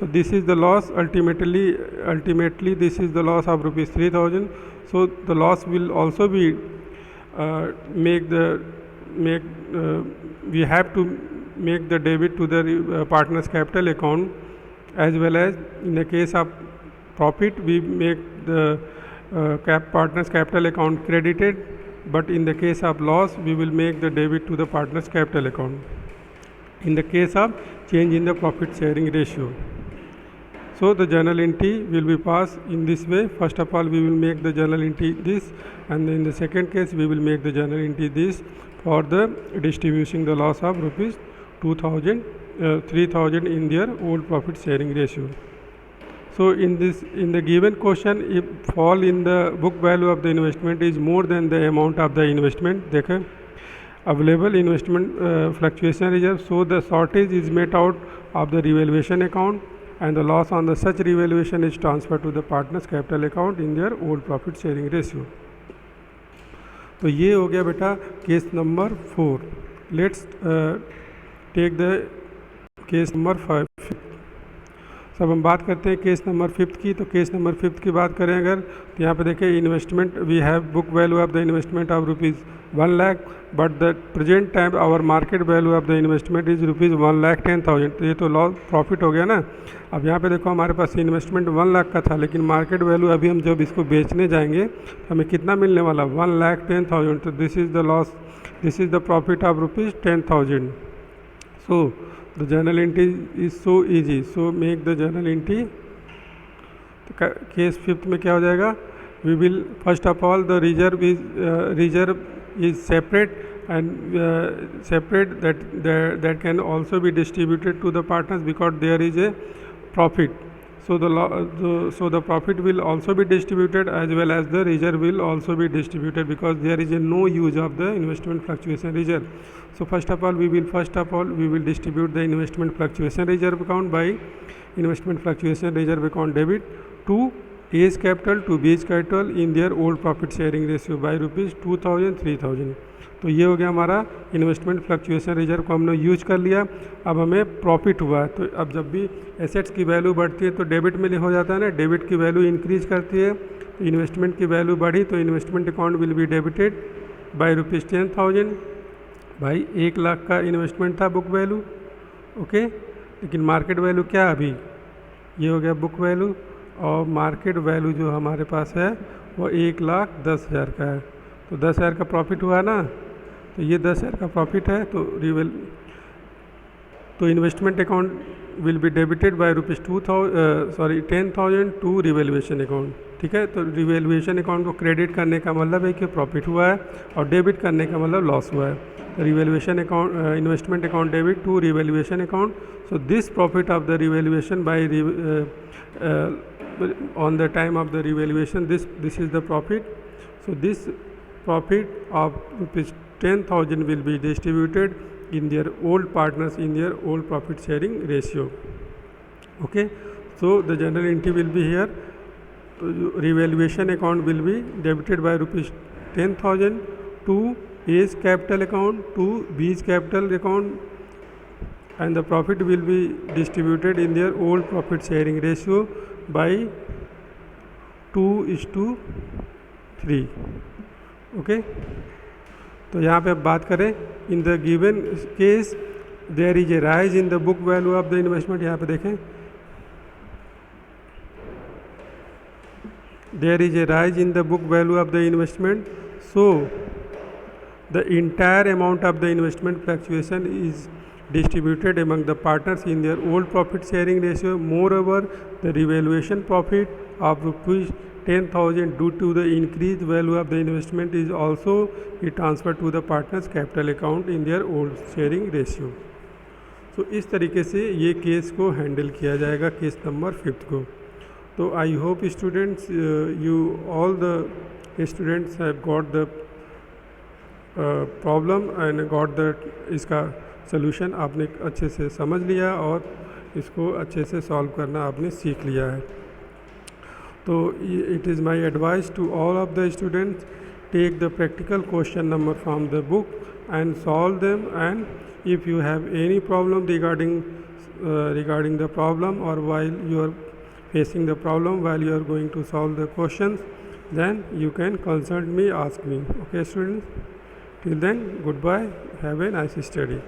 So this is the loss. Ultimately this is the loss of rupees 3000. So the loss will also be we have to make the debit to the partners capital account, as well as in the case of profit we make the partners capital account credited, but in the case of loss we will make the debit to the partners capital account in the case of change in the profit sharing ratio. So the journal entry will be passed in this way. First of all, we will make the journal entry this, and in the second case we will make the journal entry this for the distributing the loss of rupees 3000 in their old profit sharing ratio. So in the given question, if fall in the book value of the investment is more than the amount of the investment, देखें available investment fluctuation reserve, so the shortage is made out of the revaluation account, and the loss on the such revaluation is transferred to the partners capital account in their old profit sharing ratio. तो ये हो गया बेटा case number 4. Let's take the case number 5. सब हम बात करते हैं केस नंबर 5 की. तो केस नंबर 5 की बात करें अगर, तो यहाँ पे देखें investment we have book value of the investment of rupees 1 lakh, but the present time our market value of the investment is rupees 1,10,000. तो ये तो लॉस प्रॉफिट हो गया ना. अब यहाँ पे देखो हमारे पास इन्वेस्टमेंट 1 लाख का था, लेकिन मार्केट वैल्यू अभी हम जब इसको बेचने जाएंगे तो हमें कितना मिलने वाला 1,10,000. तो this is the loss, this is the profit of rupees 10,000. So the journal entry is so easy, so make the journal entry. तो केस 5 में क्या हो जाएगा, we will first of all the reserve is separate and separate that can also be distributed to the partners because there is a profit. So the profit will also be distributed as well as the reserve will also be distributed because there is a no use of the investment fluctuation reserve. So first of all we will distribute the investment fluctuation reserve account by investment fluctuation reserve account debit to A's capital to B's capital in their old profit sharing ratio by rupees 2,000 3,000. तो ये हो गया हमारा investment fluctuation reserve को हमने use कर लिया. अब हमें प्रॉफिट हुआ, तो अब जब भी एसेट्स की वैल्यू बढ़ती है तो डेबिट में हो जाता है ना, डेबिट की वैल्यू इंक्रीज करती है, तो इन्वेस्टमेंट की वैल्यू बढ़ी तो investment account will be debited by rupees 10,000. भाई 1 लाख का इन्वेस्टमेंट था बुक वैल्यू, ओके, लेकिन मार्केट वैल्यू क्या अभी, ये हो गया बुक वैल्यू, और मार्केट वैल्यू जो हमारे पास है वो 1,10,000 का है. तो 10,000 का प्रॉफिट हुआ ना, तो ये 10,000 का प्रॉफिट है. तो investment account will be debited by rupees 10,000 to revaluation account. ठीक है, तो रिवेल्यूएशन अकाउंट को क्रेडिट करने का मतलब है कि प्रॉफिट हुआ है और डेबिट करने का मतलब लॉस हुआ है. तो revaluation account investment account debit to revaluation account. So this profit of the revaluation by on the time of the revaluation, this is the profit. So this profit of rupees 10,000 will be distributed in their old partners in their old profit sharing ratio. Okay, so the journal entry will be here. Revaluation account will be debited by rupees 10,000 to A's capital account to B's capital account, and the profit will be distributed in their old profit sharing ratio by 2:3. Okay, तो यहाँ पे अब बात करें in the given case there is a rise in the book value of the investment. यहाँ पे देखें there is a rise in the book value of the investment. So the entire amount of the investment fluctuation is distributed among the partners in their old profit sharing ratio. Moreover, the revaluation profit of rupees 10,000 due to the increased value of the investment is also be transferred to the partners capital account in their old sharing ratio. So इस तरीके से ये case को handle किया जाएगा, case number 5 को. तो I hope students you all the students have got the problem and got the इसका सोल्यूशन आपने अच्छे से समझ लिया और इसको अच्छे से सॉल्व करना आपने सीख लिया है. तो it is my advice to all of the students, take the practical question number from the book and solve them, and if you have any problem regarding regarding the problem, or while you are facing the problem, while you are going to solve the questions, then you can consult me, ask me. Okay students, till then, goodbye, have a nice study.